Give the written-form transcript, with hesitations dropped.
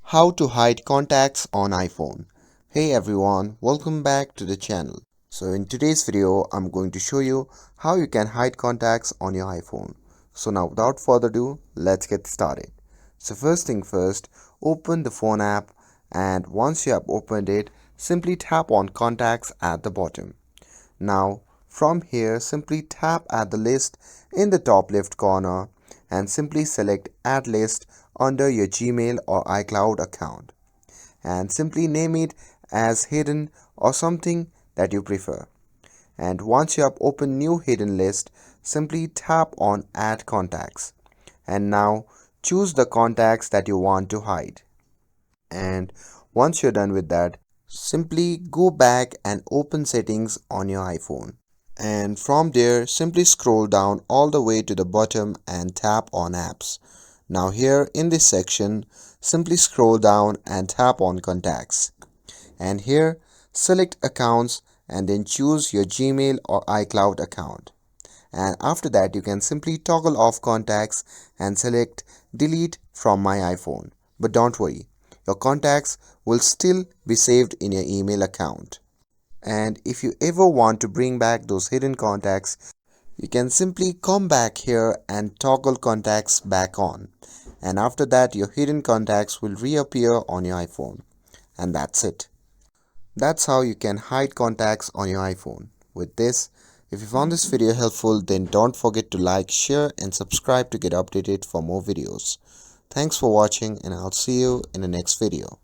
How to hide contacts on iPhone. Hey everyone, welcome back to the channel. So in today's video, I'm going to show you how you can hide contacts on your iPhone. So now without further ado, let's get started. So first thing first, open the phone app, and once you have opened it, simply tap on contacts at the bottom. Now from here, simply tap at the list in the top left corner and simply select Add List under your Gmail or iCloud account and simply name it as hidden or something that you prefer. And once you have opened new hidden list, simply tap on Add Contacts and now choose the contacts that you want to hide. And once you're done with that, simply go back and open settings on your iPhone. And from there, simply scroll down all the way to the bottom and tap on apps. Now here in this section, simply scroll down and tap on contacts. And here, select accounts and then choose your Gmail or iCloud account. And after that, you can simply toggle off contacts and select delete from my iPhone. But don't worry, your contacts will still be saved in your email account. And if you ever want to bring back those hidden contacts, you can simply come back here and toggle contacts back on. And after that, your hidden contacts will reappear on your iPhone. And that's it. That's how you can hide contacts on your iPhone. With this, if you found this video helpful, then don't forget to like, share and subscribe to get updated for more videos. Thanks for watching, and I'll see you in the next video.